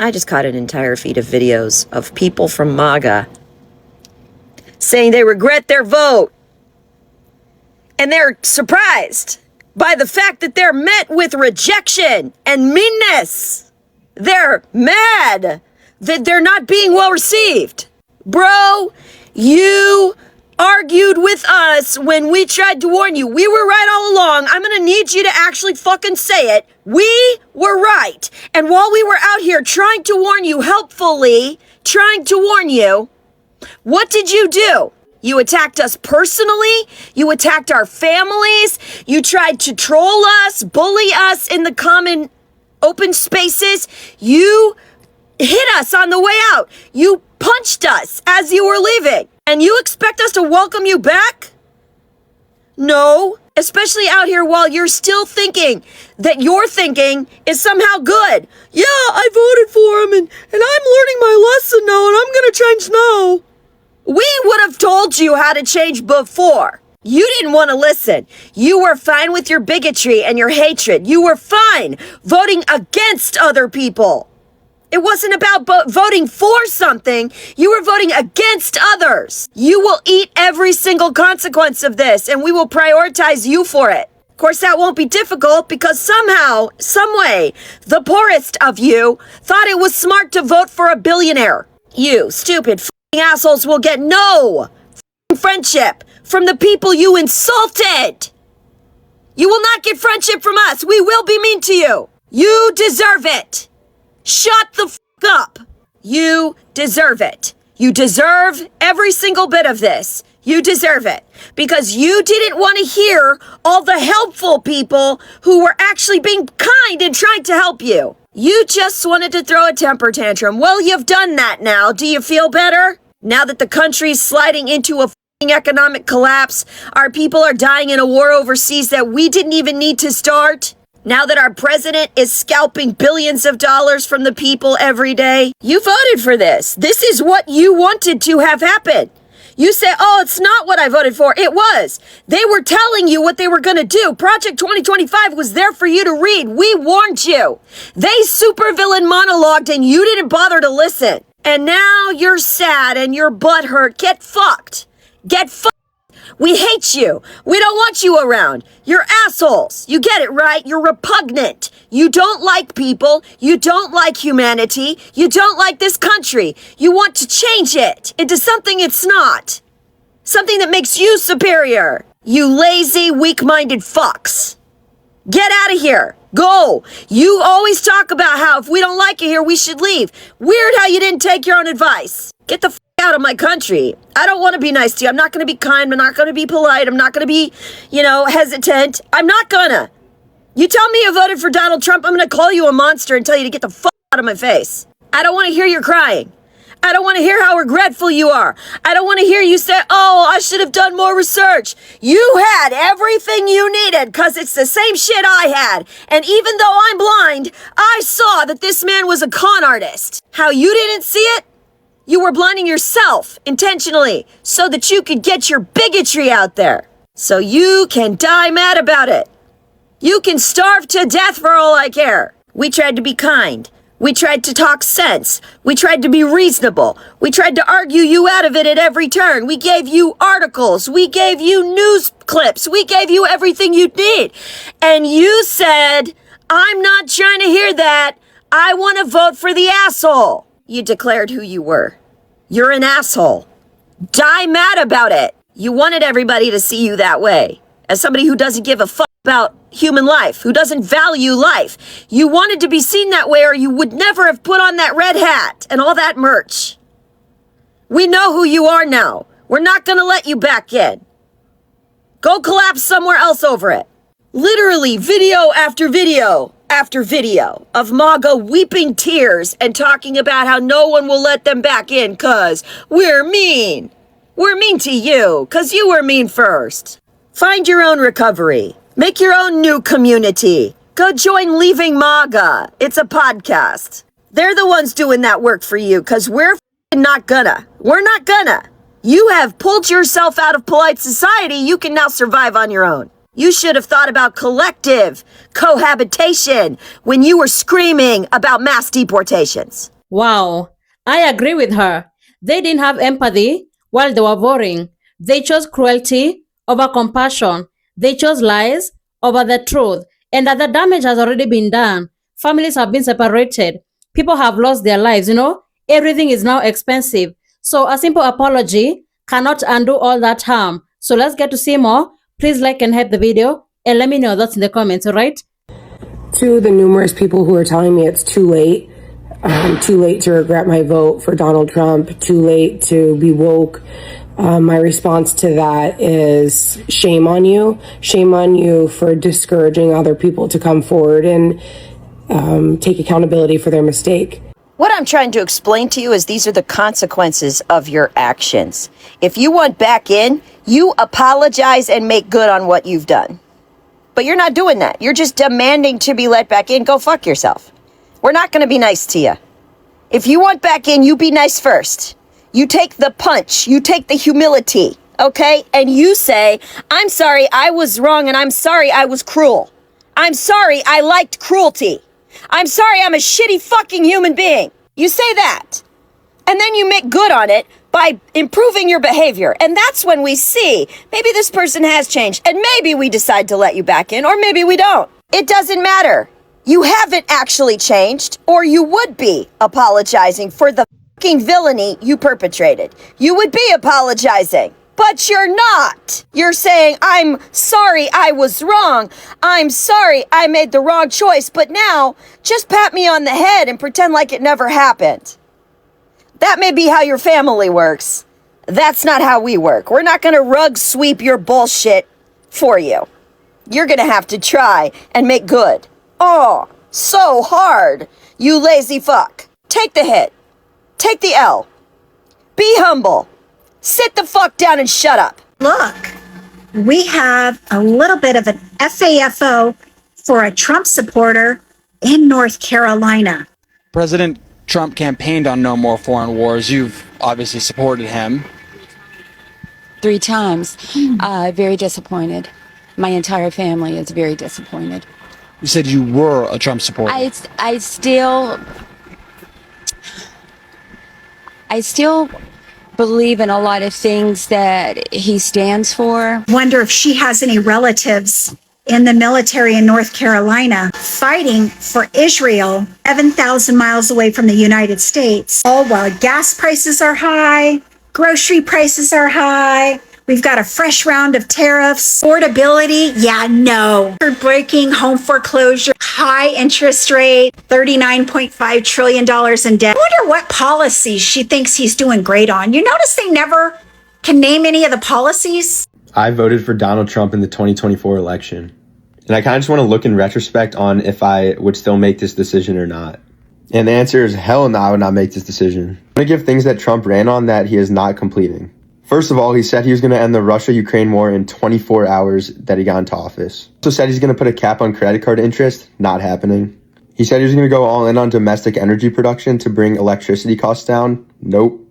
I just caught an entire feed of videos of people from MAGA saying they regret their vote. And they're surprised by the fact that they're met with rejection and meanness. They're mad that they're not being well received. Bro, you argued with us when we tried to warn you. We were right all along. I'm going to need you to actually fucking say it. We were right. And while we were out here trying to warn you helpfully, trying to warn you, what did you do? You attacked us personally. You attacked our families. You tried to troll us, bully us in the common open spaces. You hit us on the way out. You punched us as you were leaving. And you expect us to welcome you back? No, especially out here while you're still thinking that your thinking is somehow good. Yeah, I voted for him and I'm learning my lesson now and I'm going to change now. We would have told you how to change before. You didn't want to listen. You were fine with your bigotry and your hatred. You were fine voting against other people. It wasn't about voting for something. You were voting against others. You will eat every single consequence of this, and we will prioritize you for it. Of course, that won't be difficult because somehow, some way, the poorest of you thought it was smart to vote for a billionaire. You stupid assholes will get no friendship from the people you insulted. You will not get friendship from us. We will be mean to you. You deserve it. Shut the fuck up. You deserve it. You deserve every single bit of this. You deserve it. Because you didn't want to hear all the helpful people who were actually being kind and trying to help you. You just wanted to throw a temper tantrum. Well, you've done that now. Do you feel better? Now that the country's sliding into a economic collapse, our people are dying in a war overseas that we didn't even need to start. Now that our president is scalping billions of dollars from the people every day, you voted for this. This is what you wanted to have happen. You say, oh, it's not what I voted for. It was. They were telling you what they were going to do. Project 2025 was there for you to read. We warned you. They supervillain monologued and you didn't bother to listen. And now you're sad and you're butthurt. Get fucked. Get fucked. We hate you. We don't want you around. You're assholes. You get it, right? You're repugnant. You don't like people. You don't like humanity. You don't like this country. You want to change it into something it's not. Something that makes you superior. You lazy, weak-minded fucks. Get out of here. Go. You always talk about how if we don't like it here, we should leave. Weird how you didn't take your own advice. Get the out of my country. I don't want to be nice to you. I'm not going to be kind. I'm not going to be polite. I'm not going to be, hesitant. I'm not gonna. You tell me you voted for Donald Trump, I'm going to call you a monster and tell you to get the fuck out of my face. I don't want to hear you crying. I don't want to hear how regretful you are. I don't want to hear you say, oh, I should have done more research. You had everything you needed because it's the same shit I had. And even though I'm blind, I saw that this man was a con artist. How you didn't see it? You were blinding yourself intentionally so that you could get your bigotry out there. So you can die mad about it. You can starve to death for all I care. We tried to be kind. We tried to talk sense. We tried to be reasonable. We tried to argue you out of it at every turn. We gave you articles. We gave you news clips. We gave you everything you need. And you said, I'm not trying to hear that. I want to vote for the asshole. You declared who you were. You're an asshole. Die mad about it. You wanted everybody to see you that way. As somebody who doesn't give a fuck about human life, who doesn't value life. You wanted to be seen that way or you would never have put on that red hat and all that merch. We know who you are now. We're not going to let you back in. Go collapse somewhere else over it. Literally video after video after video of MAGA weeping tears and talking about how no one will let them back in because we're mean. We're mean to you because you were mean first. Find your own recovery. Make your own new community. Go join Leaving MAGA. It's a podcast. They're the ones doing that work for you because we're not gonna. We're not gonna. You have pulled yourself out of polite society. You can now survive on your own. You should have thought about collective cohabitation when you were screaming about mass deportations. Wow, I agree with her. They didn't have empathy while they were voting. They chose cruelty over compassion. They chose lies over the truth. And that the damage has already been done. Families have been separated. People have lost their lives, Everything is now expensive. So a simple apology cannot undo all that harm. So let's get to see more. Please like and hype the video and let me know your thoughts in the comments, all right? To the numerous people who are telling me it's too late to regret my vote for Donald Trump, too late to be woke, my response to that is shame on you. Shame on you for discouraging other people to come forward and take accountability for their mistake. What I'm trying to explain to you is these are the consequences of your actions. If you want back in, you apologize and make good on what you've done. But you're not doing that. You're just demanding to be let back in. Go fuck yourself. We're not going to be nice to you. If you want back in, you be nice first. You take the punch. You take the humility, okay? And you say, I'm sorry I was wrong and I'm sorry I was cruel. I'm sorry I liked cruelty. I'm sorry I'm a shitty fucking human being. You say that. And then you make good on it by improving your behavior. And that's when we see maybe this person has changed and maybe we decide to let you back in or maybe we don't. It doesn't matter. You haven't actually changed or you would be apologizing for the fucking villainy you perpetrated. You would be apologizing. But you're not. You're saying, I'm sorry I was wrong. I'm sorry I made the wrong choice. But now, just pat me on the head and pretend like it never happened. That may be how your family works. That's not how we work. We're not going to rug sweep your bullshit for you. You're going to have to try and make good. Oh, so hard, you lazy fuck. Take the hit. Take the L. Be humble. Sit the fuck down and shut up. Look, we have a little bit of an FAFO for a Trump supporter in North Carolina. President Trump campaigned on no more foreign wars. You've obviously supported him. 3 times. Very disappointed. My entire family is very disappointed. You said you were a Trump supporter. I still believe in a lot of things that he stands for. Wonder if she has any relatives in the military in North Carolina fighting for Israel, 7,000 miles away from the United States. All while gas prices are high, grocery prices are high. We've got a fresh round of tariffs. Affordability, yeah, no. Breaking home foreclosure, high interest rate, $39.5 trillion in debt. I wonder what policies she thinks he's doing great on. You notice they never can name any of the policies? I voted for Donald Trump in the 2024 election. And I kind of just want to look in retrospect on if I would still make this decision or not. And the answer is hell no, I would not make this decision. I'm going to give things that Trump ran on that he is not completing. First of all, he said he was going to end the Russia-Ukraine war in 24 hours that he got into office. Also said he's going to put a cap on credit card interest. Not happening. He said he was going to go all in on domestic energy production to bring electricity costs down. Nope.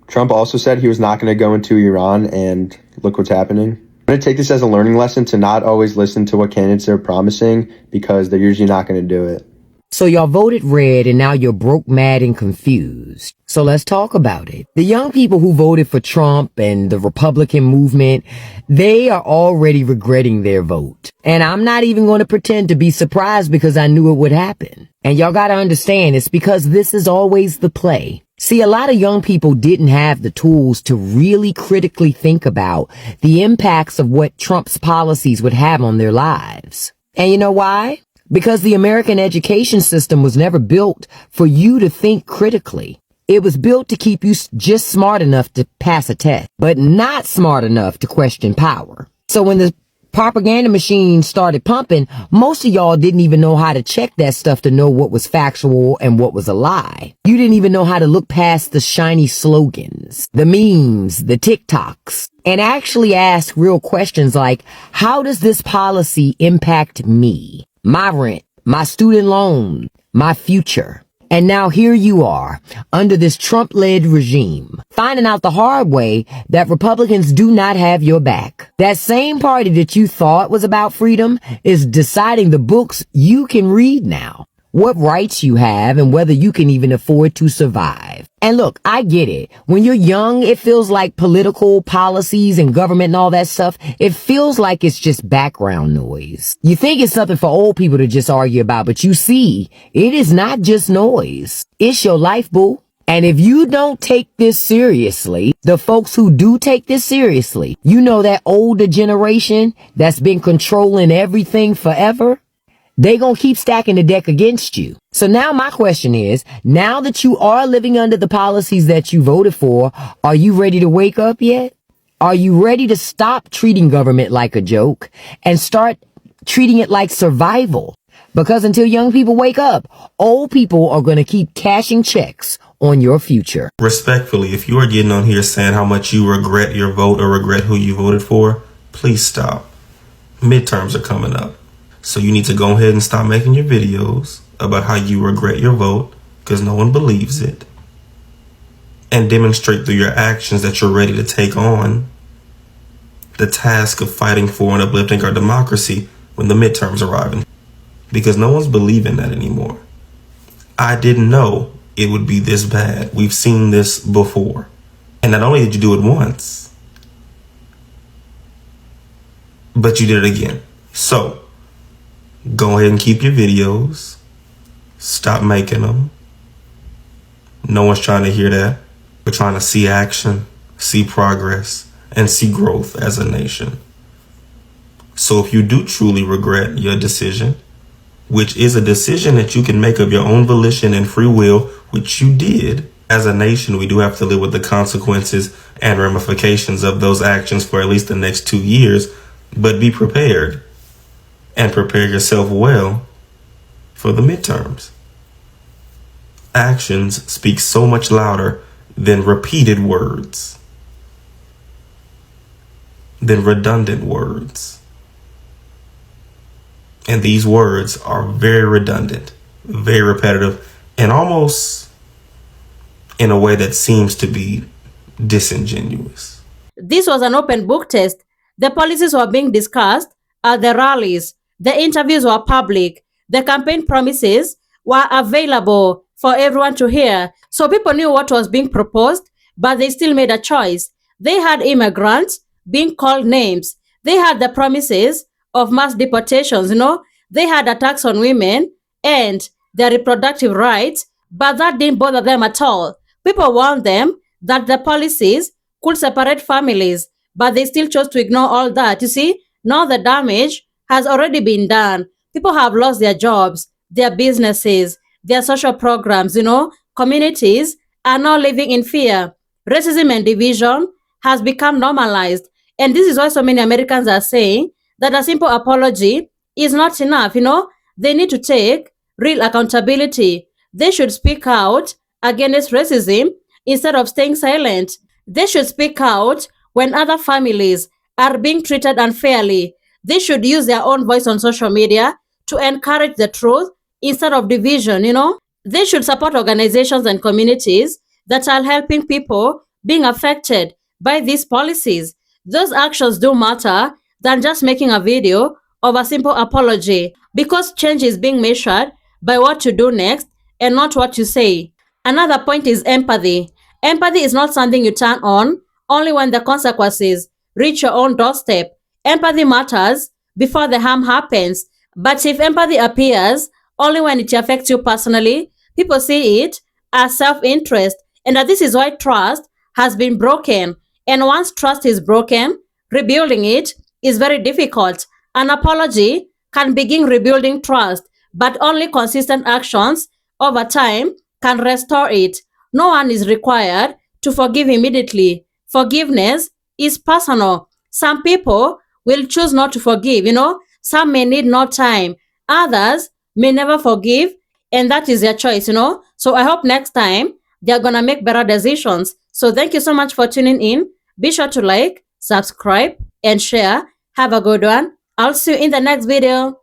Trump also said he was not going to go into Iran, and look what's happening. I'm going to take this as a learning lesson to not always listen to what candidates are promising because they're usually not going to do it. So y'all voted red and now you're broke, mad, and confused. So let's talk about it. The young people who voted for Trump and the Republican movement, they are already regretting their vote. And I'm not even going to pretend to be surprised because I knew it would happen. And y'all got to understand it's because this is always the play. See, a lot of young people didn't have the tools to really critically think about the impacts of what Trump's policies would have on their lives. And you know why? Because the American education system was never built for you to think critically. It was built to keep you just smart enough to pass a test, but not smart enough to question power. So when the propaganda machine started pumping, most of y'all didn't even know how to check that stuff to know what was factual and what was a lie. You didn't even know how to look past the shiny slogans, the memes, the TikToks, and actually ask real questions like, how does this policy impact me? My rent, my student loan, my future. And now here you are, under this Trump-led regime, finding out the hard way that Republicans do not have your back. That same party that you thought was about freedom is deciding the books you can read now, what rights you have, and whether you can even afford to survive. And look, I get it. When you're young, it feels like political policies and government and all that stuff, it feels like it's just background noise. You think it's something for old people to just argue about, but you see, it is not just noise. It's your life, boo. And if you don't take this seriously, the folks who do take this seriously, you know that older generation that's been controlling everything forever, they gonna keep stacking the deck against you. So now my question is, now that you are living under the policies that you voted for, are you ready to wake up yet? Are you ready to stop treating government like a joke and start treating it like survival? Because until young people wake up, old people are gonna keep cashing checks on your future. Respectfully, if you are getting on here saying how much you regret your vote or regret who you voted for, please stop. Midterms are coming up. So you need to go ahead and stop making your videos about how you regret your vote, because no one believes it, and demonstrate through your actions that you're ready to take on the task of fighting for and uplifting our democracy when the midterms arrive, because no one's believing that anymore. I didn't know it would be this bad. We've seen this before. And not only did you do it once, but you did it again. So go ahead and keep your videos. Stop making them. No one's trying to hear that. We're trying to see action, see progress, and see growth as a nation. So if you do truly regret your decision, which is a decision that you can make of your own volition and free will, which you did, as a nation, we do have to live with the consequences and ramifications of those actions for at least the next 2 years, but be prepared. And prepare yourself well for the midterms. Actions speak so much louder than repeated words, than redundant words. And these words are very redundant, very repetitive, and almost in a way that seems to be disingenuous. This was an open book test. The policies were being discussed at the rallies. The interviews were public. The campaign promises were available for everyone to hear. So people knew what was being proposed, but they still made a choice. They had immigrants being called names. They had the promises of mass deportations, They had attacks on women and their reproductive rights, but that didn't bother them at all. People warned them that the policies could separate families, but they still chose to ignore all that. You see, now the damage has already been done. People have lost their jobs, their businesses, their social programs, Communities are now living in fear. Racism and division has become normalized. And this is why so many Americans are saying that a simple apology is not enough, They need to take real accountability. They should speak out against racism instead of staying silent. They should speak out when other families are being treated unfairly. They should use their own voice on social media to encourage the truth instead of division, They should support organizations and communities that are helping people being affected by these policies. Those actions do matter than just making a video of a simple apology, because change is being measured by what you do next and not what you say. Another point is empathy. Empathy is not something you turn on only when the consequences reach your own doorstep. Empathy matters before the harm happens. But if empathy appears only when it affects you personally, people see it as self-interest. And this is why trust has been broken. And once trust is broken, rebuilding it is very difficult. An apology can begin rebuilding trust, but only consistent actions over time can restore it. No one is required to forgive immediately. Forgiveness is personal. Some people will choose not to forgive, Some may need more time. Others may never forgive, and that is their choice, So I hope next time they're going to make better decisions. So thank you so much for tuning in. Be sure to like, subscribe, and share. Have a good one. I'll see you in the next video.